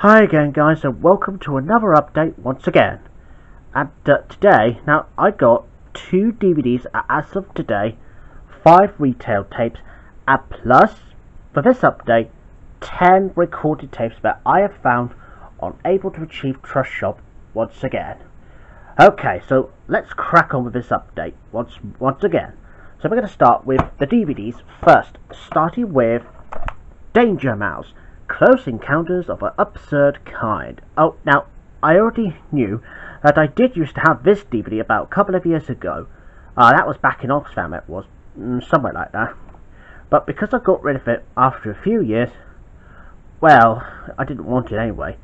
Hi again guys, and welcome to another update once again. And today, now I got 2 DVDs as of today, 5 retail tapes, and plus, for this update, 10 recorded tapes that I have found on Able to Achieve Trust Shop once again. Okay, so let's crack on with this update once again. So we're going to start with the DVDs first, starting with Danger Mouse, Close Encounters of an Absurd Kind. Oh, now, I already knew that I did used to have this DVD about a couple of years ago. That was back in Oxfam, it was, somewhere like that. But because I got rid of it after a few years, well, I didn't want it anyway.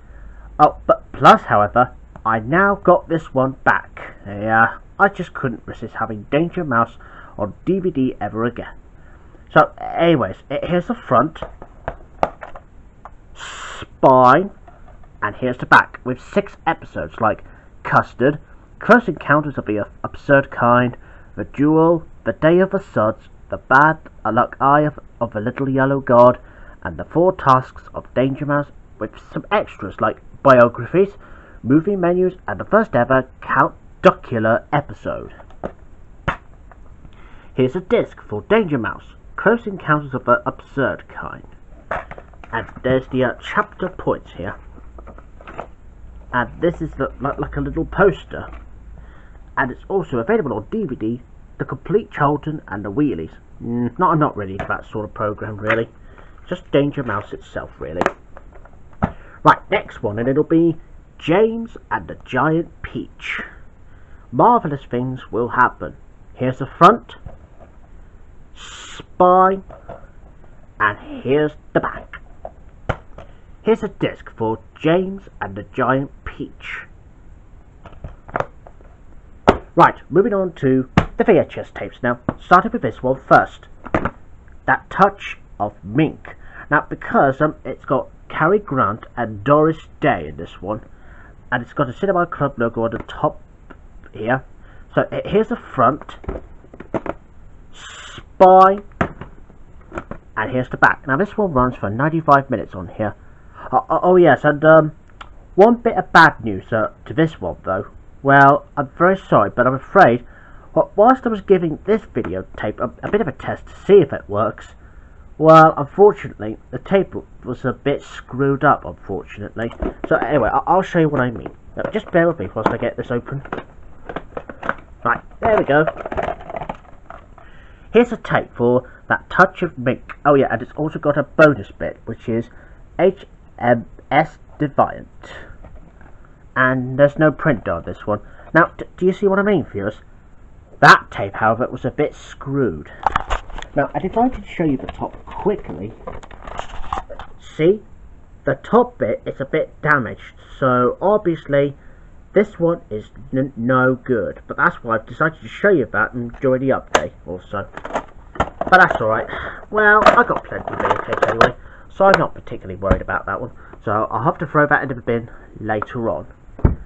Oh, but plus, however, I now got this one back. Yeah, I just couldn't resist having Danger Mouse on DVD ever again. So, anyways, here's the front, spine, and here's the back, with 6 episodes like Custard, Close Encounters of the Absurd Kind, The Duel, The Day of the Suds, The Bad Luck Eye of the Little Yellow God, and The 4 Tasks of Danger Mouse, with some extras like biographies, movie menus, and the first ever Count Duckula episode. Here's a disc for Danger Mouse, Close Encounters of the Absurd Kind. And there's the chapter points here. And this is like a little poster. And it's also available on DVD, The Complete Charlton and The Wheelies. I'm not ready for that sort of program, really. Just Danger Mouse itself, really. Right, next one, and it'll be James and the Giant Peach. Marvelous things will happen. Here's the front, spine, and here's the back. Here's a disc for James and the Giant Peach. Right, moving on to the VHS tapes now, starting with this one first. That Touch of Mink. Now, because it's got Cary Grant and Doris Day in this one, and it's got a Cinema Club logo on the top here. So here's the front, spine, and here's the back. Now this one runs for 95 minutes on here. Oh yes, and one bit of bad news to this one though. Well, I'm very sorry, but I'm afraid, whilst I was giving this videotape a bit of a test to see if it works, well, unfortunately, the tape was a bit screwed up, unfortunately. So anyway, I'll show you what I mean. Now, just bear with me whilst I get this open. Right, there we go. Here's a tape for That Touch of Mink. Oh yeah, and it's also got a bonus bit, which is HMS Defiant. And there's no print on this one. Now, do you see what I mean, viewers? That tape, however, was a bit screwed. Now, I decided to show you the top quickly. See? The top bit is a bit damaged, so obviously this one is no good. But that's why I've decided to show you that and enjoy the update also. But that's alright. Well, I got plenty of videotapes anyway, so I'm not particularly worried about that one. So I'll have to throw that into the bin later on.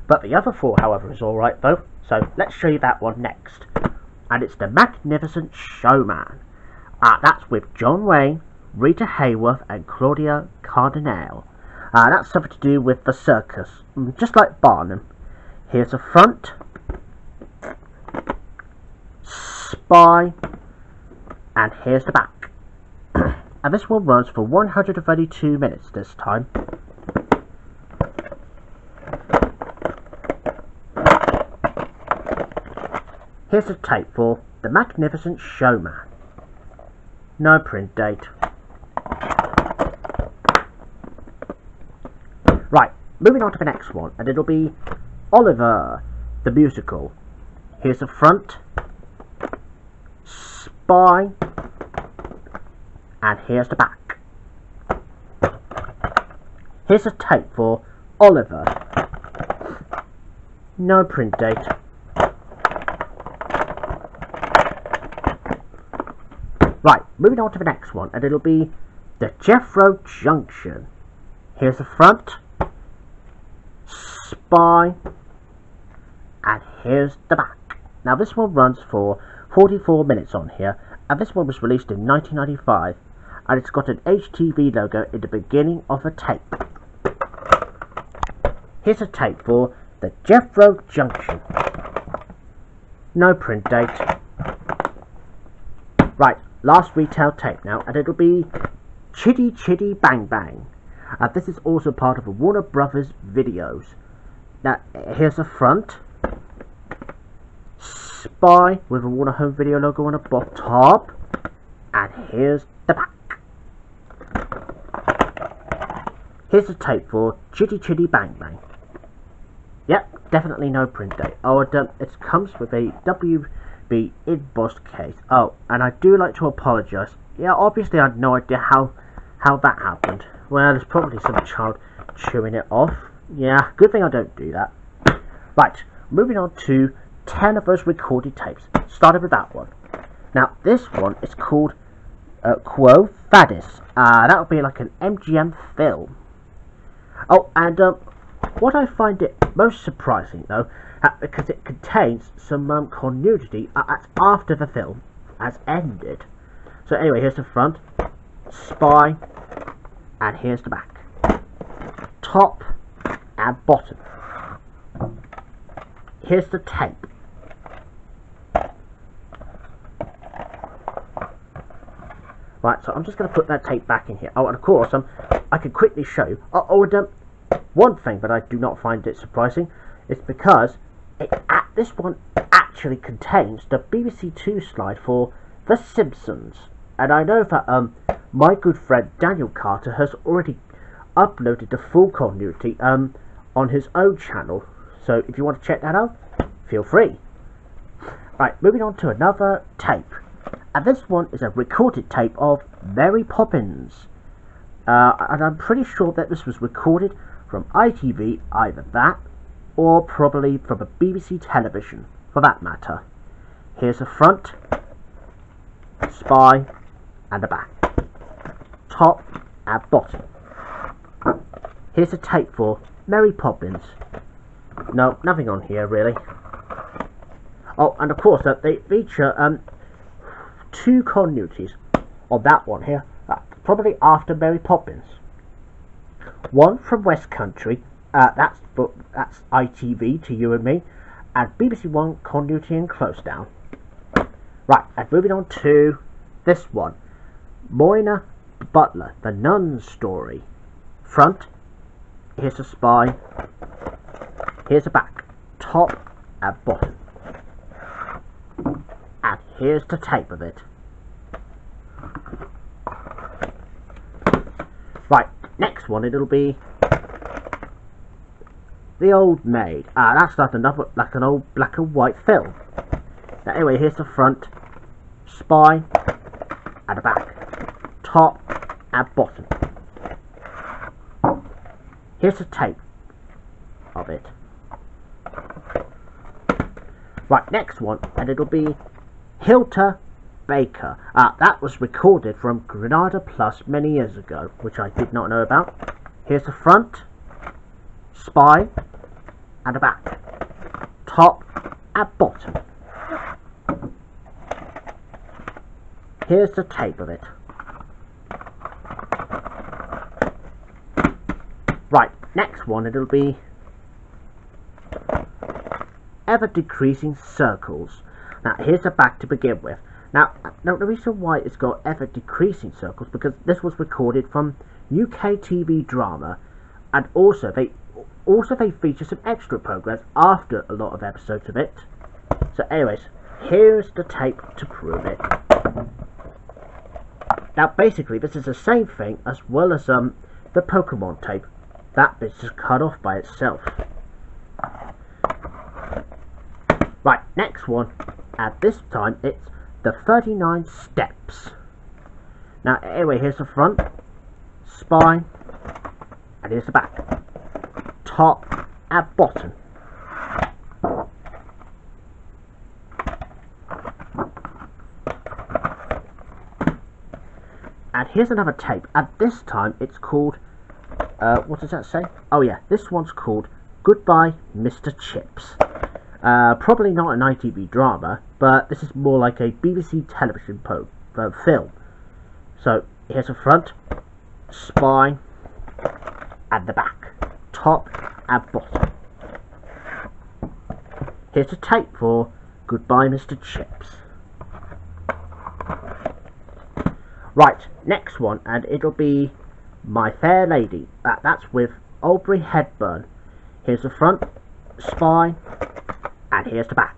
But the other 4, however, is alright though. So let's show you that one next. And it's The Magnificent Showman. That's with John Wayne, Rita Hayworth, and Claudia Cardinale. That's something to do with the circus, just like Barnum. Here's the front, spine, and here's the back. And this one runs for 132 minutes this time. Here's a tape for The Magnificent Showman. No print date. Right, moving on to the next one, and it'll be Oliver, the Musical. Here's the front, spine, and here's the back. Here's a tape for Oliver. No print date. Right, moving on to the next one, and it'll be The Jethro Junction. Here's the front, spine, and here's the back. Now this one runs for 44 minutes on here, and this one was released in 1995, and it's got an HTV logo in the beginning of a tape. here's a tape for the Jethro Junction. No print date. Right, last retail tape now, and it'll be Chitty Chitty Bang Bang. This is also part of the Warner Brothers videos. Now, here's the front. Spy with a Warner Home Video logo on the top. And here's the back. Here's the tape for Chitty Chitty Bang Bang. Yep, definitely no print date. Oh, it comes with a WB embossed case. Oh, and I do like to apologise. Yeah, obviously I had no idea how that happened. Well, there's probably some child chewing it off. Yeah, good thing I don't do that. Right, moving on to 10 of those recorded tapes. Started with that one. Now, this one is called Quo Vadis. That would be like an MGM film. Oh, and what I find it most surprising, though, because it contains some continuity after the film has ended. So anyway, here's the front, Spy, and here's the back. Top and bottom. Here's the tape. Right, so I'm just going to put that tape back in here. Oh, and of course, I can quickly show you. One thing that I do not find it surprising is because this one actually contains the BBC Two slide for The Simpsons. And I know that my good friend Daniel Carter has already uploaded the full continuity on his own channel. So if you want to check that out, feel free. Right, moving on to another tape. And this one is a recorded tape of Mary Poppins. And I'm pretty sure that this was recorded from ITV, either that, or probably from a BBC television, for that matter. Here's the front, Spy, and the back. Top and bottom. Here's the tape for Mary Poppins. No, nothing on here really. Oh, and of course they feature two continuities on that one here, probably after Mary Poppins. One from West Country, that's ITV to you and me, and BBC One continuity in Close Down. Right, and moving on to this one, Moina Butler, The Nun Story. Front, here's the Spy, here's the back, top and bottom. And here's the tape of it. Right, next one, it'll be The Old Maid. That's like an old black and white film. Now anyway, here's the front, Spy, and the back, top and bottom. Here's the tape of it. Right, next one, and it'll be Hilda Baker. That was recorded from Granada Plus many years ago, which I did not know about. Here's the front, Spy, and the back, top and bottom. Here's the tape of it. Right, next one, it'll be Ever Decreasing Circles. Now, here's the back to begin with. Now, the reason why it's got Ever Decreasing Circles, because this was recorded from UK TV drama, and also they feature some extra programs after a lot of episodes of it. So anyways, here's the tape to prove it. Now basically this is the same thing as well as the Pokemon tape. That bit's just cut off by itself. Right, next one, and this time it's The 39 Steps. Now anyway, here's the front, Spy, and here's the back, top and bottom. And here's another tape, and this time it's called, what does that say? Oh yeah, this one's called Goodbye Mr. Chips. Probably not an ITV drama, but this is more like a BBC television film. So here's the front, Spy, and the back, top and bottom. Here's a tape for Goodbye Mr. Chips. Right, next one, and it'll be My Fair Lady. That's with Aubrey Hepburn. Here's the front, spine, and here's the back.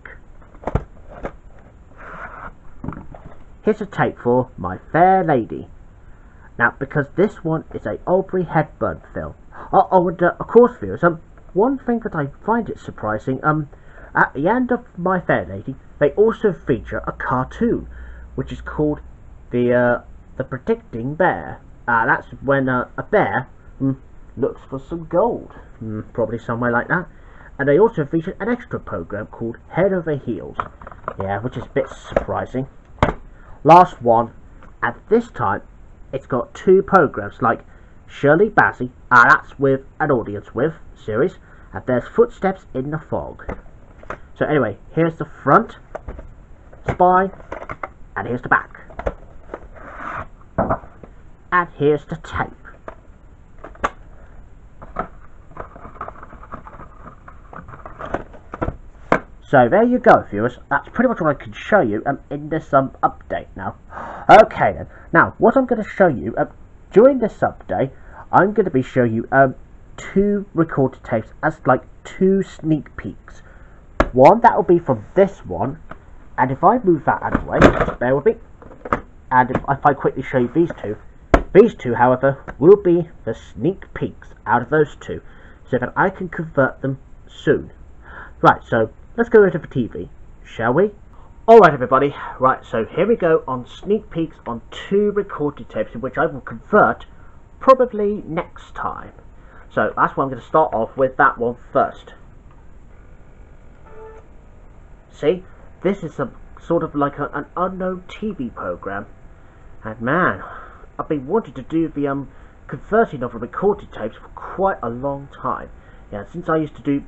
Here's a tape for My Fair Lady. Now, because this one is a Aubrey Hepburn film. And of course, viewers, one thing that I find it surprising, at the end of My Fair Lady, they also feature a cartoon, which is called the Predicting Bear. That's when a bear looks for some gold, probably somewhere like that. And they also feature an extra program called Head Over Heels, yeah, which is a bit surprising. Last one, and this time it's got two programs like Shirley Bassey, that's with An Audience With series, and there's Footsteps in the Fog. So anyway, here's the front, spine, and here's the back. And here's the tape. So there you go, viewers. That's pretty much what I can show you in this update now. Okay then. Now, what I'm going to show you during this update, I'm going to be showing you two recorded tapes as like two sneak peeks. One that will be from this one, and if I move that out of the way, just bear with me. And if I quickly show you these two, however, will be the sneak peeks out of those two, so that I can convert them soon. Right, so let's go into the TV, shall we? Alright everybody, right, so here we go on sneak peeks on two recorded tapes, in which I will convert probably next time. So that's why I'm going to start off with that one first. See, this is sort of like an unknown TV program, and man, I've been wanting to do the converting of the recorded tapes for quite a long time. Yeah, since I used to do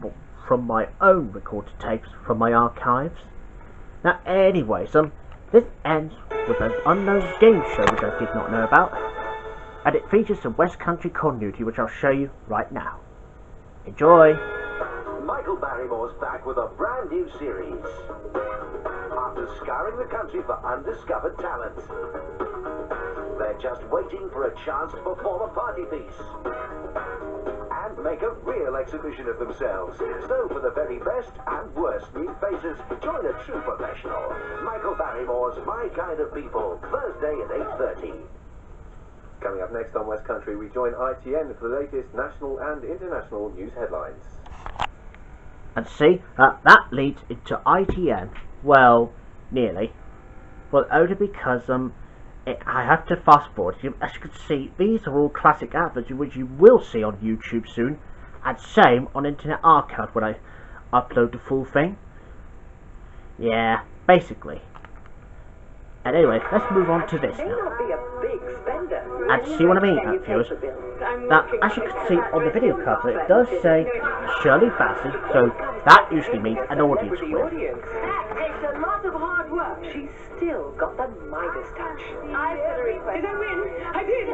from my own recorded tapes from my archives. Now anyways, this ends with an unknown game show which I did not know about, and it features some West Country continuity which I'll show you right now. Enjoy! Michael Barrymore's back with a brand new series. After scouring the country for undiscovered talent, they're just waiting for a chance to perform a party piece and make a real exhibition of themselves. So for the very best and worst new faces, join a true professional. Michael Barrymore's My Kind of People, Thursday at 8:30. Coming up next on West Country, we join ITN for the latest national and international news headlines. And see, that leads into ITN. Well, nearly. Well, only because I have to fast forward. As you can see, these are all classic adverts which you will see on YouTube soon, and same on Internet Archive when I upload the full thing. Yeah, basically. And anyway, let's move on to this now. And see what I mean, viewers? Now, as you can see on the video cover, it does say Shirley Bassey, so that usually means An Audience With. That takes a lot of hard work. She's still got the Midas touch. I've got a request. Did I win? I did!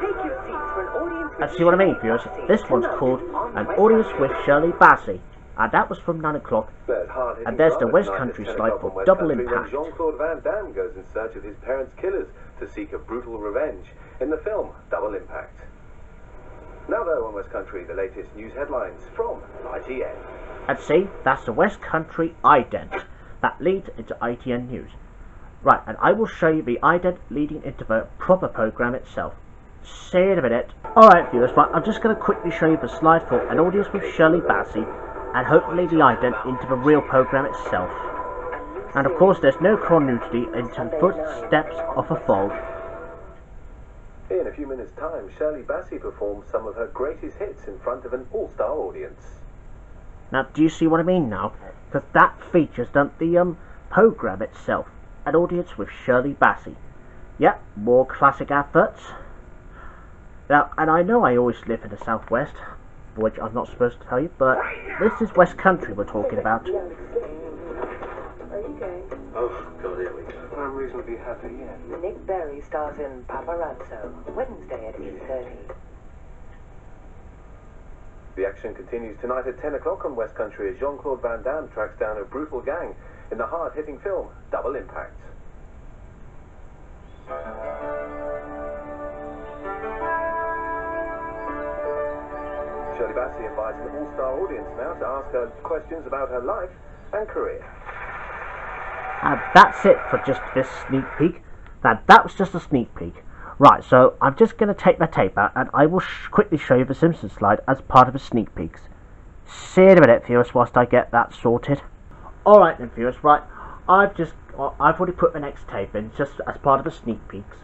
Take your seats for An Audience With. And see what I mean, viewers? This one's called An Audience With Shirley Bassey. And that was from 9 o'clock. And there's the West Country slide for Double Impact. Jean-Claude Van Damme goes in search of his parents' killers to seek a brutal revenge in the film Double Impact. Now though on West Country, the latest news headlines from ITN. And see, that's the West Country ident that leads into ITN News. Right, and I will show you the ident leading into the proper program itself. See you in a minute. Alright viewers, right, I'm just going to quickly show you the slide for An Audience With Shirley Bassey, and hopefully the ident into the real program itself. And of course there's no continuity into Footsteps of a Fog. In a few minutes' time, Shirley Bassey performs some of her greatest hits in front of an all-star audience. Now, do you see what I mean now? Because that features the program itself. An Audience With Shirley Bassey. Yep, more classic adverts. Now, and I know I always live in the southwest, which I'm not supposed to tell you, but this is West Country we're talking about. Are you gay? Oh, God, here we go. I'm reasonably happy, yeah. Nick Berry stars in Paparazzo, Wednesday at 8:30. The action continues tonight at 10 o'clock on West Country as Jean-Claude Van Damme tracks down a brutal gang in the hard-hitting film Double Impact. Shirley Bassey invites an all-star audience now to ask her questions about her life and career. And that's it for just this sneak peek. That was just a sneak peek. Right, so I'm just going to take my tape out and I will quickly show you the Simpsons slide as part of the sneak peeks. See you in a minute, viewers, whilst I get that sorted. Alright then, viewers, right, I've already put the next tape in just as part of the sneak peeks.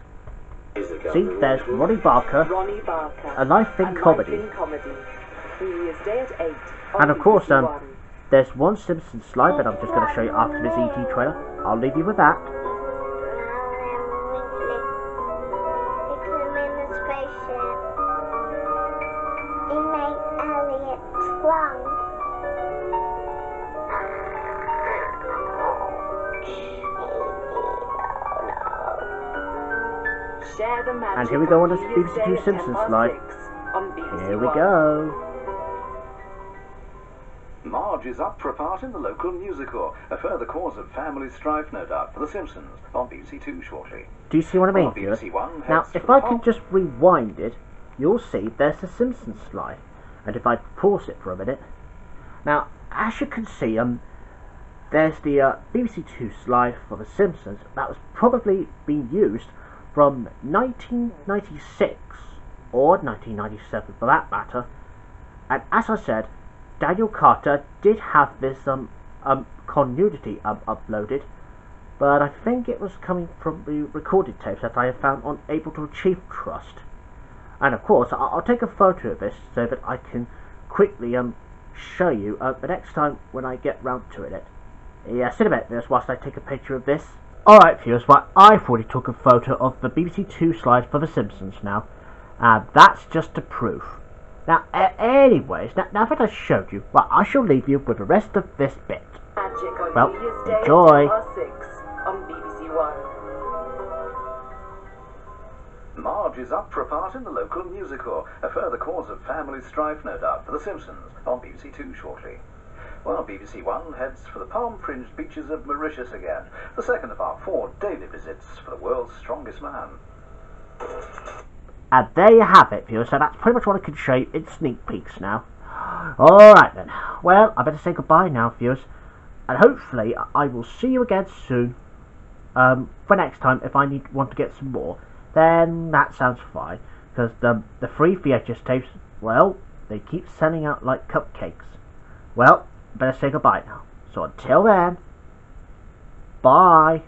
See, there's Ronnie Barker, a life in comedy. And of course, there's one Simpsons slide that I'm just going to show you after this ET trailer. I'll leave you with that. And here we go on this BBC Two Simpsons slide. Here we go. Marge is up for a part in the local musical, a further cause of family strife, no doubt, for The Simpsons, on BBC Two shortly. Do you see what I mean, viewers? Now, if I can just rewind it, you'll see there's the Simpsons slide. And if I pause it for a minute, now, as you can see, there's the BBC Two slide for The Simpsons that was probably being used from 1996 or 1997 for that matter. And as I said, Daniel Carter did have this continuity uploaded, but I think it was coming from the recorded tapes that I have found on Able to Achieve Trust. And of course, I'll take a photo of this so that I can quickly show you the next time when I get round to it. Yes, in a minute, whilst I take a picture of this. Alright, viewers, well, I've already took a photo of the BBC Two slide for The Simpsons now, and that's just a proof. Now, anyways, now that I've showed you, well, I shall leave you with the rest of this bit. Well, enjoy. On BBC One. Marge is up for a part in the local musical, a further cause of family strife, no doubt, for The Simpsons, on BBC Two shortly. Well, BBC One heads for the palm-fringed beaches of Mauritius again, the second of our 4 daily visits for the world's strongest man. And there you have it, viewers, so that's pretty much what I can show you in sneak peeks now. Alright then, well, I better say goodbye now, viewers, and hopefully I will see you again soon. For next time, if I want to get some more, then that sounds fine, because the free VHS tapes, well, they keep sending out like cupcakes. Well, better say goodbye now. So until then, bye.